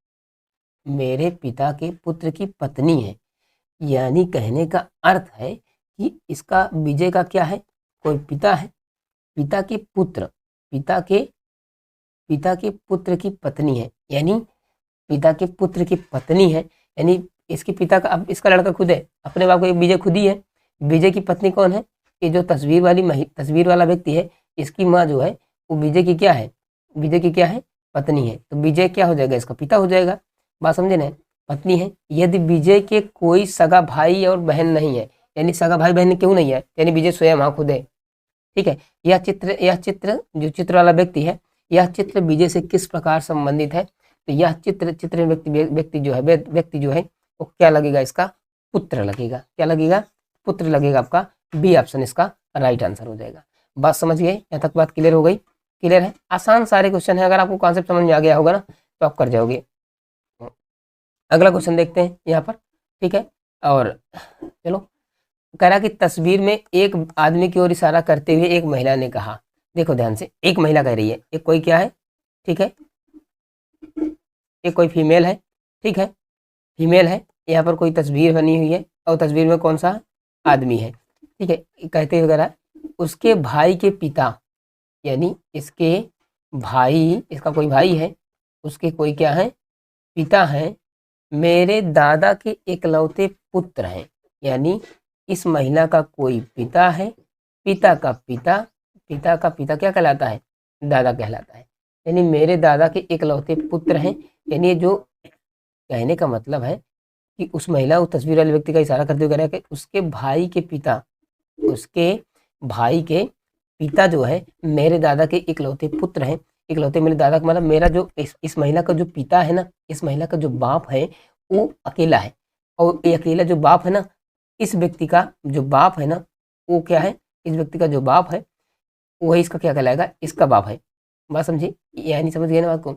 मेरे पिता के पुत्र की पत्नी है। यानी कहने का अर्थ है कि इसका विजय का क्या है, कोई पिता है, पिता के पुत्र, पिता के पिता के पुत्र की पत्नी है, यानी पिता के पुत्र की पत्नी है, यानी इसके पिता का, अब इसका लड़का खुद है, अपने बाप का विजय खुद ही है। विजय की पत्नी कौन है? ये जो तस्वीर वाला व्यक्ति है, इसकी माँ जो है वो विजय की क्या है, विजय की क्या है, पत्नी है। तो विजय क्या हो जाएगा, इसका पिता हो जाएगा। बात समझे ना, पत्नी है। यदि विजय के कोई सगा भाई और बहन नहीं है, यानी सगा भाई बहन क्यों नहीं है, यानी विजय स्वयं हाँ खुद है। ठीक है, यह चित्र जो चित्र वाला व्यक्ति है, यह चित्र विजय से किस प्रकार संबंधित है? तो यह चित्र व्यक्ति जो है वो क्या लगेगा, इसका पुत्र लगेगा। क्या लगेगा? पुत्र लगेगा। आपका बी ऑप्शन इसका राइट आंसर हो जाएगा। बात समझ गए? यहाँ तक बात क्लियर हो गई? क्लियर है, आसान सारे क्वेश्चन है, अगर आपको कॉन्सेप्ट समझ में आ गया होगा ना तो आप कर जाओगे। अगला क्वेश्चन देखते हैं यहाँ पर। ठीक है, और चलो, कह रहा कि तस्वीर में एक आदमी की ओर इशारा करते हुए एक महिला ने कहा। देखो ध्यान से, एक महिला कह रही है, एक कोई क्या है, ठीक है, एक कोई फीमेल है। ठीक है, फीमेल है, यहाँ पर कोई तस्वीर बनी हुई है और तस्वीर में कौन सा आदमी है। ठीक है, कहते हुए कह रहा है उसके भाई के पिता, यानी इसके भाई, इसका कोई भाई है, उसके कोई क्या है, पिता है, मेरे दादा के इकलौते पुत्र हैं। यानी इस महिला का कोई पिता है, पिता का पिता क्या कहलाता है, दादा कहलाता है। यानी मेरे दादा के इकलौते पुत्र हैं। यानी जो कहने का मतलब है कि उस महिला, उस तस्वीर वाले व्यक्ति का इशारा करते हुए कह रहा है कि उसके भाई के पिता, उसके भाई के पिता जो है मेरे दादा के इकलौते पुत्र हैं। इकलौते मेरे दादा का मतलब मेरा जो इस महिला का जो पिता है ना, इस महिला का जो बाप है वो अकेला है, और ये अकेला जो बाप है ना, इस व्यक्ति का जो बाप है ना वो क्या है, इस व्यक्ति का जो बाप है वही इसका क्या कहलाएगा, इसका बाप है। बात समझी? यानी समझ गए ना बात को?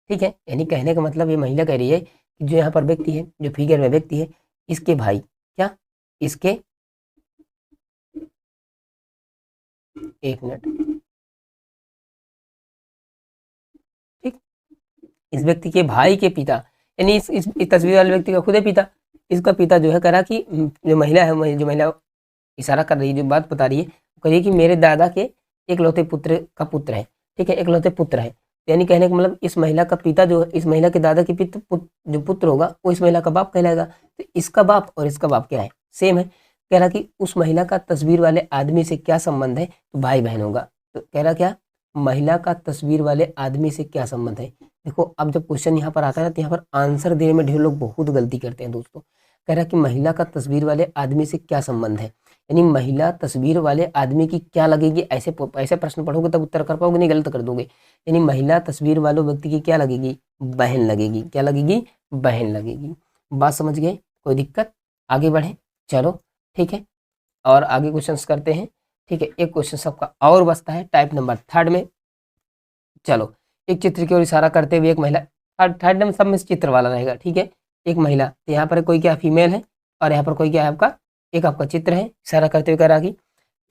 ठीक है, यानी कहने का मतलब ये महिला कह रही है कि जो यहाँ पर व्यक्ति है, जो फिगर में व्यक्ति है, इसके भाई क्या, इसके, एक मिनट, ठीक, इस व्यक्ति के भाई के पिता, यानी इस तस्वीर वाले व्यक्ति का खुद है पिता, इसका पिता जो है करा कि जो महिला है, जो महिला इशारा कर रही है, जो बात बता रही है, वो कह रही है कि मेरे दादा के इकलौते पुत्र का पुत्र है। ठीक है, इकलौते पुत्र है, यानी कहने का मतलब इस महिला का पिता जो है, इस महिला के दादा के जो पुत्र होगा वो इस महिला का बाप कहलाएगा। तो इसका बाप और इसका बाप क्या है, सेम है। कह रहा कि उस महिला का तस्वीर वाले आदमी से क्या संबंध है, तो भाई बहन होगा। तो कह रहा क्या, महिला का तस्वीर वाले आदमी से क्या संबंध है। देखो अब जब क्वेश्चन यहाँ पर आता है ना तो यहाँ पर आंसर देने में ढेर लोग बहुत गलती करते हैं दोस्तों। कह रहा कि महिला का तस्वीर वाले आदमी से क्या संबंध है, यानी महिला तस्वीर वाले आदमी की क्या लगेगी, ऐसे ऐसे प्रश्न पढ़ोगे तब उत्तर कर पाओगे, नहीं गलत कर दोगे। यानी महिला तस्वीर वाले व्यक्ति की क्या लगेगी, बहन लगेगी। क्या लगेगी, बहन लगेगी। बात समझ गए? कोई दिक्कत? आगे बढ़े, चलो ठीक है, और आगे क्वेश्चन करते हैं। ठीक है, एक क्वेश्चन सबका और बचता है टाइप नंबर 3 में। चलो, एक चित्र की ओर इशारा करते हुए एक महिला, थर्ड नंबर सब में चित्र वाला रहेगा। ठीक है, एक महिला, तो यहाँ पर कोई क्या फीमेल है, और यहाँ पर कोई क्या है आपका, एक आपका चित्र है, इशारा करते हुए कह रहा कि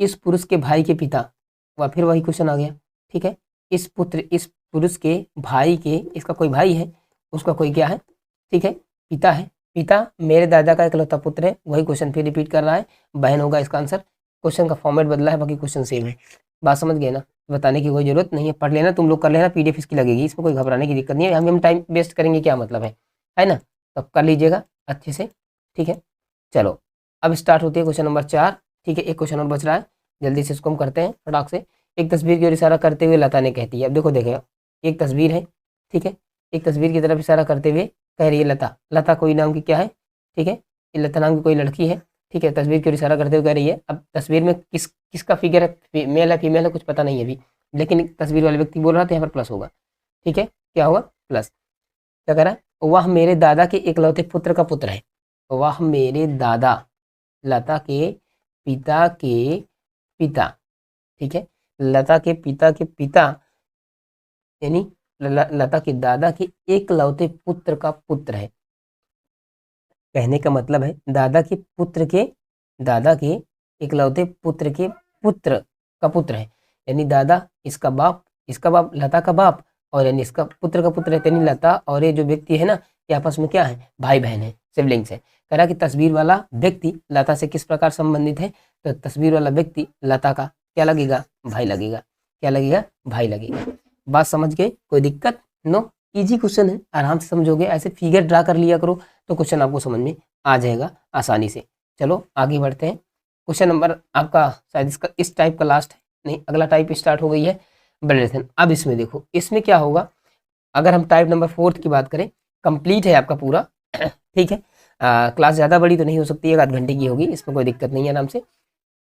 इस पुरुष के भाई के पिता, वह फिर वही क्वेश्चन आ गया, ठीक है। इस पुरुष के भाई के, इसका कोई भाई है, उसका कोई क्या है, ठीक है, पिता है। पिता मेरे दादा का इकलौता पुत्र है, वही क्वेश्चन फिर रिपीट कर रहा है, बहन होगा इसका आंसर। क्वेश्चन का फॉर्मेट बदला है, बाकी क्वेश्चन सेम है। बात समझ गए ना, बताने की कोई जरूरत नहीं है, पढ़ लेना, तुम लोग कर लेना, पीडीएफ इसकी लगेगी, इसमें कोई घबराने की दिक्कत नहीं है। हम टाइम वेस्ट करेंगे क्या मतलब है ना, तो कर लीजिएगा अच्छे से, ठीक है। चलो अब स्टार्ट होती है क्वेश्चन नंबर 4, ठीक है। एक क्वेश्चन और बच रहा है, जल्दी से इसको हम करते हैं फटाक से। एक तस्वीर की ओर इशारा करते हुए लता ने कहती है, अब देखो देखिए, एक तस्वीर है, ठीक है, एक तस्वीर की तरफ इशारा करते हुए कह रही है लता। लता कोई नाम की क्या है, ठीक है, ये लता नाम की कोई लड़की है, ठीक है, तस्वीर की ओर इशारा करते हुए कह रही है। अब तस्वीर में किसका फिगर है, मेल है फीमेल है, कुछ पता नहीं है अभी, लेकिन तस्वीर वाले व्यक्ति बोल रहा था यहाँ पर प्लस होगा, ठीक है, क्या होगा प्लस। क्या कह रहा है, वह मेरे दादा के इकलौते पुत्र का पुत्र है, वह मेरे दादा, लता के पिता के पिता, ठीक है, लता के पिता के पिता, यानी लता के दादा के एकलौते पुत्र का पुत्र है। कहने का मतलब है दादा के पुत्र के, दादा के इकलौते पुत्र के पुत्र का पुत्र है, यानी दादा इसका बाप लता का बाप, और यानी इसका पुत्र का पुत्र है, यानी लता और ये जो व्यक्ति है ना, ये आपस में क्या है, भाई बहन है, सिबलिंग्स है। कह रहा कि तस्वीर वाला व्यक्ति लता से किस प्रकार संबंधित है, तो तस्वीर वाला व्यक्ति लता का क्या लगेगा, भाई लगेगा। क्या लगेगा, भाई लगेगा। बात समझ गए, कोई दिक्कत नो, इजी क्वेश्चन है, आराम से समझोगे, ऐसे फिगर ड्रा कर लिया करो तो क्वेश्चन आपको समझ में आ जाएगा आसानी से। चलो आगे बढ़ते हैं। क्वेश्चन नंबर आपका शायद इसका इस टाइप का लास्ट है, नहीं अगला टाइप स्टार्ट हो गई है, ब्रेडेसन। अब इसमें देखो, इसमें क्या होगा, अगर हम टाइप नंबर 4 की बात करें, कंप्लीट है आपका पूरा, ठीक है। क्लास ज़्यादा बड़ी तो नहीं हो सकती, 1 आध घंटे की होगी, इसमें कोई दिक्कत नहीं है, आराम से।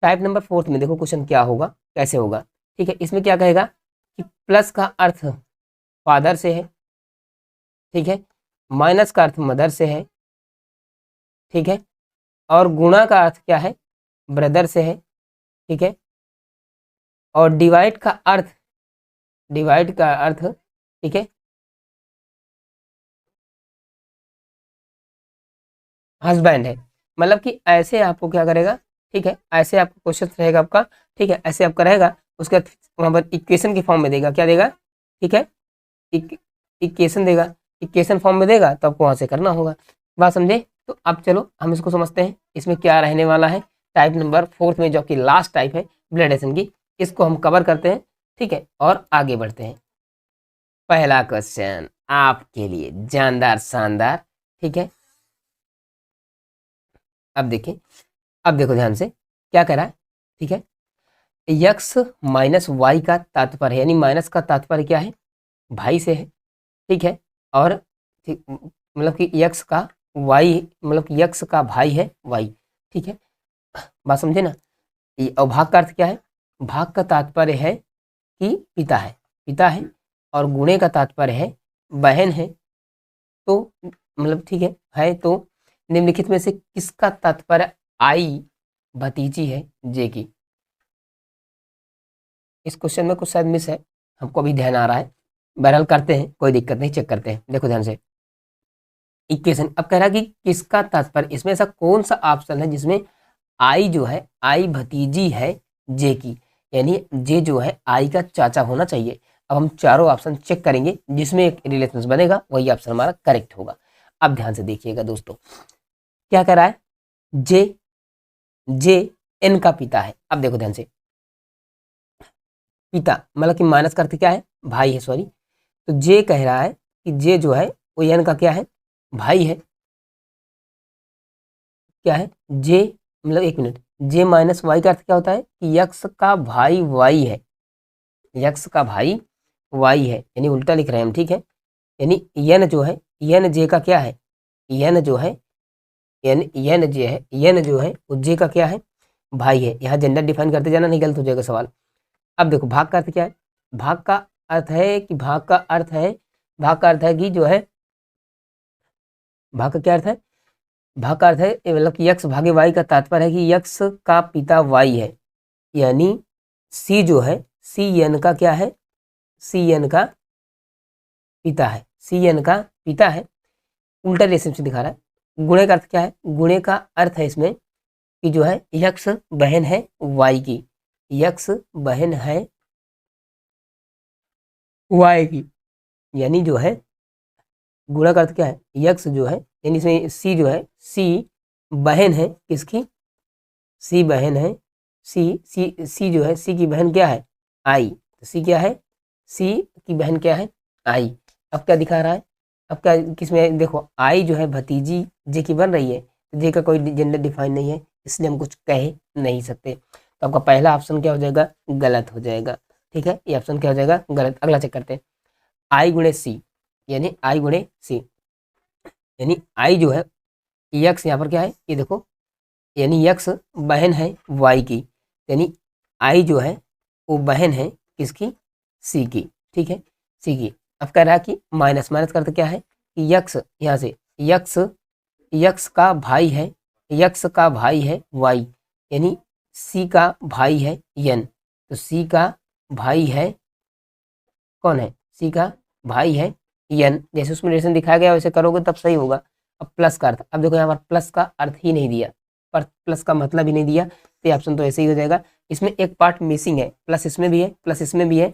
टाइप नंबर 4 में देखो क्वेश्चन क्या होगा, कैसे होगा, ठीक है। इसमें क्या कहेगा कि प्लस का अर्थ फादर से है, ठीक है, माइनस का अर्थ मदर से है, ठीक है, और गुणा का अर्थ क्या है, ब्रदर से है, ठीक है, और डिवाइड का अर्थ, ठीक है, हस्बैंड है। मतलब कि ऐसे आपको क्या करेगा, ठीक है, ऐसे आपका क्वेश्चन रहेगा आपका, ठीक है, ऐसे आपका रहेगा, उसके बाद वहाँ पर इक्वेशन के फॉर्म में देगा, क्या देगा, ठीक है, इक्वेशन देगा, इक्वेशन फॉर्म में देगा, तो आपको वहाँ से करना होगा। बात समझे, तो अब चलो हम इसको समझते हैं, इसमें क्या रहने वाला है। टाइप नंबर 4 में जो कि लास्ट टाइप है ब्लडेशन की, इसको हम कवर करते हैं, ठीक है, और आगे बढ़ते हैं। पहला क्वेश्चन आपके लिए जानदार शानदार, ठीक है। अब देखिए, अब देखो ध्यान से क्या कह रहा है, ठीक है, यक्स माइनस वाई का तात्पर्य है, यानी माइनस का तात्पर्य क्या है, भाई से है, ठीक है, और मतलब कि यक्स का वाई, मतलब कि यक्स का भाई है वाई, ठीक है। बात समझे ना। और भाग का अर्थ क्या है, भाग का तात्पर्य है कि पिता है, और गुणे का तात्पर्य है बहन है, तो मतलब ठीक है तो निम्नलिखित में से किसका तात्पर्य आई भतीजी है जे की। इस क्वेश्चन में कुछ शायद मिस है, हमको अभी ध्यान आ रहा है, बहरहाल करते हैं, कोई दिक्कत नहीं, चेक करते हैं। देखो ध्यान से इक्वेशन, अब कह रहा कि किसका तात्पर्य, इसमें ऐसा कौन सा ऑप्शन है जिसमें आई जो है, आई भतीजी है जे की, यानी जे जो है आई का चाचा होना चाहिए। अब हम चारों ऑप्शन चेक करेंगे, जिसमें एक रिलेशन बनेगा वही ऑप्शन हमारा करेक्ट होगा। अब ध्यान से देखिएगा दोस्तों, क्या कह रहा है, जे एन का पिता है। अब देखो ध्यान से, पिता मतलब कि माइनस का अर्थ क्या है, भाई है, सॉरी, तो जे कह रहा है कि जे जो है वो एन का क्या है, भाई है। क्या है, जे मतलब एक मिनट, जे माइनस वाई का अर्थ क्या होता है कि यक्स का भाई वाई है, यक्स का भाई वाई है, यानी उल्टा लिख रहे हैं हम, ठीक है। यानी यन जो है, यन जे का क्या है, यन जो है, यन जे है, यन जो है वो जे का क्या है, भाई है। यहाँ जेंडर डिफाइन करते जाना, नहीं गलत हो जाएगा सवाल। अब देखो भाग का अर्थ क्या है, भाग का अर्थ है कि कि जो है, भाग का क्या अर्थ है, भाग का अर्थ है मतलब कि यक्स भागे वाई का तात्पर्य है कि यक्स का पिता वाई है, यानी सी जो है, सी एन का क्या है, सी एन का पिता है, सी एन का पिता है। उल्टा रिलेशनशिप दिखा रहा है। गुणे का अर्थ क्या है, गुणे का अर्थ है इसमें कि जो है यक्स बहन है वाई की, यक्स बहन है वाई की, यानी जो है गुणा का अर्थ क्या है, यक्स जो है, यानी इसमें सी जो है, सी बहन है किसकी, सी बहन है, सी जो है, सी की बहन क्या है, आई। तो सी क्या है, सी की बहन क्या है, आई। अब क्या दिखा रहा है, अब क्या किसमें, देखो आई जो है भतीजी जे की बन रही है, तो जे का कोई जेंडर डिफाइन नहीं है, इसलिए हम कुछ कह नहीं सकते। तो आपका पहला ऑप्शन क्या हो जाएगा, गलत हो जाएगा। ठीक है, ये ऑप्शन क्या हो जाएगा, गलत। अगला चेक करते हैं, आई गुणे सी, यानी आई गुणे सी, यानी आई जो है, यक्स यहाँ पर क्या है, ये देखो, यानी यक्स बहन है वाई की, यानी आई जो है वो बहन है किसकी, सी की। ठीक है, सी की। अब कह रहा है कि माइनस, माइनस का अर्थ क्या है कि यक्स, यहाँ से यक्स, यक्स का भाई है, यक्स का भाई है वाई, यानी सी का भाई है यन। तो सी का भाई है कौन है, सी का भाई है यन। जैसे उसमें रिलेशन दिखाया गया वैसे करोगे तब सही होगा। अब प्लस का अर्थ, अब देखो यहाँ पर प्लस का अर्थ ही नहीं दिया, पर प्लस का मतलब ही नहीं दिया, तो ये ऑप्शन तो ऐसे ही हो जाएगा। इसमें एक पार्ट मिसिंग है, प्लस इसमें भी है, प्लस इसमें भी है,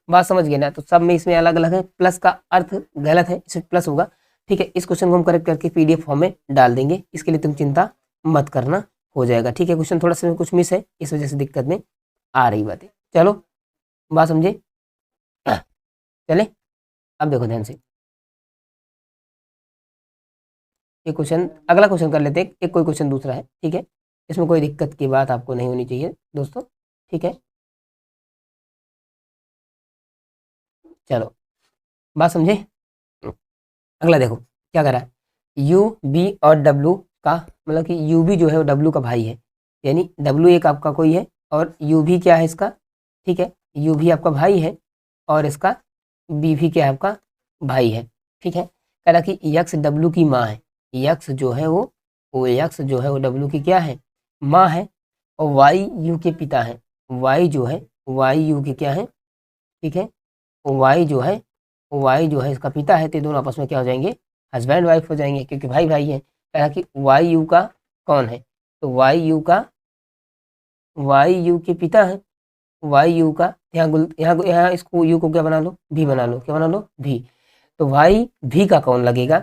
बात समझ गए ना। तो सब में इसमें अलग अलग है, प्लस का अर्थ गलत है, इसमें प्लस होगा। ठीक है, इस क्वेश्चन को हम करेक्ट करके पीडीएफ फॉर्म में डाल देंगे, इसके लिए तुम चिंता मत करना, हो जाएगा। ठीक है, क्वेश्चन थोड़ा सा कुछ मिस है, इस वजह से दिक्कत में आ रही बातें। चलो बात समझे, चले अब देखो ध्यान से, ये क्वेश्चन, अगला क्वेश्चन कर लेते हैं, एक कोई क्वेश्चन दूसरा है। ठीक है, इसमें कोई दिक्कत की बात आपको नहीं होनी चाहिए दोस्तों। ठीक है, चलो बात समझे। अगला देखो क्या कर रहा है, यू बी और डब्लू का, मतलब कि यू बी जो है वो डब्लू का भाई है, यानी डब्लू एक आपका कोई है और यू भी क्या है इसका। ठीक है, यू भी आपका भाई है और इसका बी भी क्या है, आपका भाई है। ठीक है, कह रहा कि यक्स डब्लू की माँ है, यक्स जो है वो यक्स जो है वो डब्लू की क्या है, माँ है, और वाई यू के पिता है, वाई जो है, वाई यू के क्या है। ठीक है, वाई जो है, वाई जो है इसका पिता है, तो ये दोनों आपस में क्या हो जाएंगे, हस्बैंड वाइफ हो जाएंगे, क्योंकि भाई भाई है। कहा कि वाई यू का कौन है, तो वाई यू का, वाई यू के पिता है, वाई यू का, यहाँ इसको यू को क्या बना लो, भी बना लो, क्या बना लो, भी। तो वाई भी का कौन लगेगा,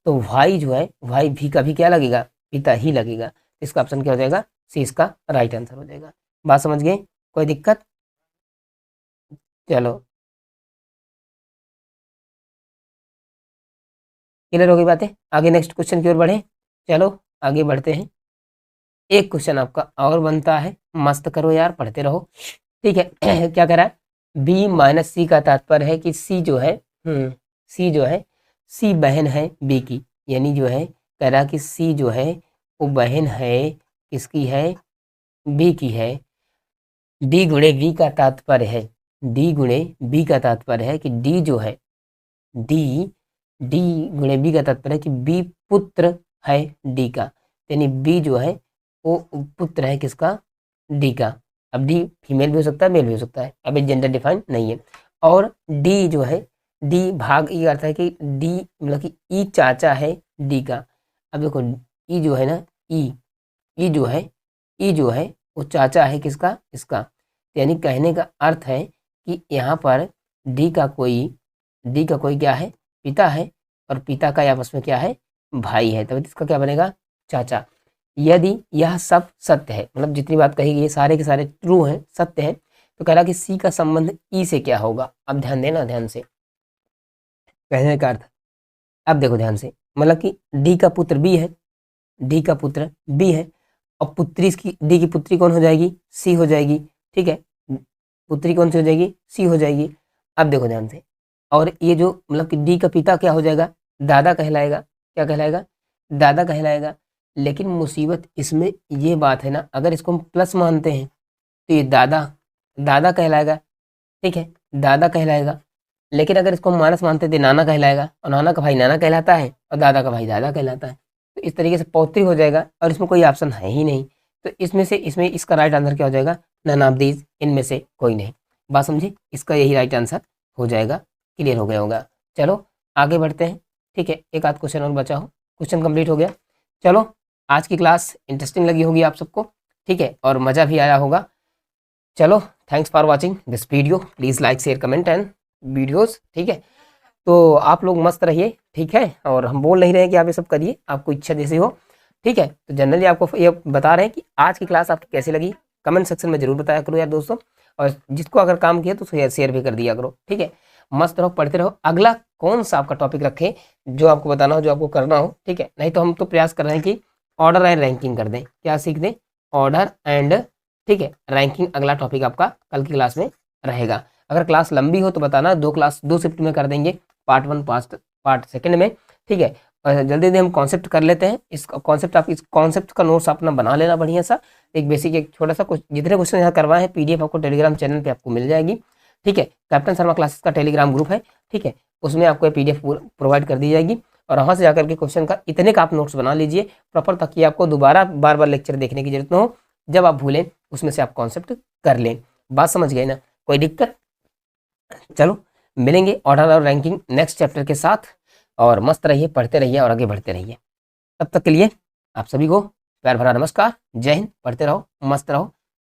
तो वाई जो है, वाई भी का भी क्या लगेगा, पिता ही लगेगा। इसका ऑप्शन क्या हो जाएगा, सी इसका राइट आंसर हो जाएगा। बात समझ गए, कोई दिक्कत, चलो क्लियर हो गई बातें, आगे नेक्स्ट क्वेश्चन की ओर बढ़े। चलो आगे बढ़ते हैं, एक क्वेश्चन आपका और बनता है, मस्त करो यार, पढ़ते रहो। ठीक है, क्या कह रहा है, बी माइनस सी का तात्पर्य है कि सी जो है, सी जो है, सी बहन है बी की, यानी जो है कह रहा कि सी जो है वो बहन है किसकी है, बी की है। डी गुणे बी का तात्पर्य है, डी गुणे बी का तात्पर्य है कि डी जो है, डी डी गुणे बी का तात्पर्य है कि बी पुत्र है डी का, यानी बी जो है वो पुत्र है किसका, डी का। अब डी फीमेल भी हो सकता है, मेल भी हो सकता है, अब जेंडर डिफाइन नहीं है। और डी जो है, डी भाग, ये अर्थ है कि डी मतलब कि ई चाचा है डी का। अब देखो ई जो है ना, ई जो है, ई जो है वो चाचा है किसका, इसका। यानी कहने का अर्थ है कि यहाँ पर डी का कोई, डी का कोई क्या है, पिता है, और पिता का आपस में क्या है, भाई है, तब इसका क्या बनेगा, चाचा। यदि यह सब सत्य है, मतलब जितनी बात कही गई है सारे के सारे ट्रू हैं, सत्य है, तो कह रहा कि सी का संबंध ई से क्या होगा। अब ध्यान देना, ध्यान से, कहने का अर्थ, अब देखो ध्यान से, मतलब कि डी का पुत्र बी है, डी का पुत्र बी है, और पुत्री इसकी, डी की पुत्री कौन हो जाएगी, सी हो जाएगी। ठीक है, पुत्री कौन सी हो जाएगी, सी हो जाएगी। अब देखो ध्यान से, और ये जो मतलब कि डी का पिता क्या हो जाएगा, दादा कहलाएगा, क्या कहलाएगा, दादा कहलाएगा। लेकिन मुसीबत इसमें ये बात है ना, अगर इसको हम प्लस मानते हैं तो ये दादा, दादा कहलाएगा। ठीक है, दादा कहलाएगा। लेकिन अगर इसको हम माइनस मानते थे, नाना कहलाएगा, और नाना का भाई नाना कहलाता है, और दादा का भाई दादा कहलाता है। तो इस तरीके से पौत्री हो जाएगा, और इसमें कोई ऑप्शन है ही नहीं। तो इसमें से, इसमें इसका राइट आंसर क्या हो जाएगा, नन ऑफ दीज, इनमें से कोई नहीं। बात समझी, इसका यही राइट आंसर हो जाएगा। क्लियर हो गया होगा। चलो आगे बढ़ते हैं। ठीक है, एक आध क्वेश्चन और बचा हो, क्वेश्चन कंप्लीट हो गया। चलो, आज की क्लास इंटरेस्टिंग लगी होगी आप सबको, ठीक है, और मज़ा भी आया होगा। चलो, thanks for watching this video, please like share comment and videos, ठीक है। तो आप लोग मस्त रहिए, ठीक है। और हम बोल नहीं रहे हैं कि आप ये सब करिए, आपको इच्छा जैसी हो, ठीक है। तो जनरली आपको ये बता रहे हैं कि आज की क्लास आपकी कैसी लगी, कमेंट सेक्शन में जरूर बताया करो यार दोस्तों। और जिसको अगर काम किया तो शेयर भी कर दिया करो, ठीक है। मस्त रहो, पढ़ते रहो। अगला कौन सा आपका टॉपिक रखें जो आपको बताना हो, जो आपको करना हो, ठीक है। नहीं तो हम तो प्रयास कर रहे हैं कि ऑर्डर एंड रैंकिंग कर दें, क्या सीख दें, ऑर्डर एंड, ठीक है, रैंकिंग अगला टॉपिक आपका कल की क्लास में रहेगा। अगर क्लास लंबी हो तो बताना, दो शिफ्ट में कर देंगे, पार्ट 1 पार्ट सेकंड में, ठीक है। और जल्दी जल्दी हम कॉन्सेप्ट कर लेते हैं। इस कॉन्सेप्ट का नोट्स अपना बना लेना बढ़िया सा, एक बेसिक, एक छोटा सा, कुछ जितने क्वेश्चन यहाँ करवाए हैं पीडीएफ आपको टेलीग्राम चैनल पे आपको मिल जाएगी, ठीक है। कैप्टन शर्मा क्लासेस का टेलीग्राम ग्रुप है, ठीक है, उसमें आपको पीडीएफ प्रोवाइड कर दी जाएगी। और वहाँ से जाकर के क्वेश्चन का इतने का आप नोट्स बना लीजिए प्रॉपर, ताकि आपको दोबारा बार बार लेक्चर देखने की जरूरत न हो। जब आप भूलें उसमें से आप कॉन्सेप्ट कर लें। बात समझ गए ना, कोई दिक्कत? चलो, मिलेंगे ऑर्डर और रैंकिंग नेक्स्ट चैप्टर के साथ। और मस्त रहिए, पढ़ते रहिए और आगे बढ़ते रहिए। तब तक के लिए आप सभी को प्यार भरा नमस्कार, जय हिंद। पढ़ते रहो, मस्त रहो।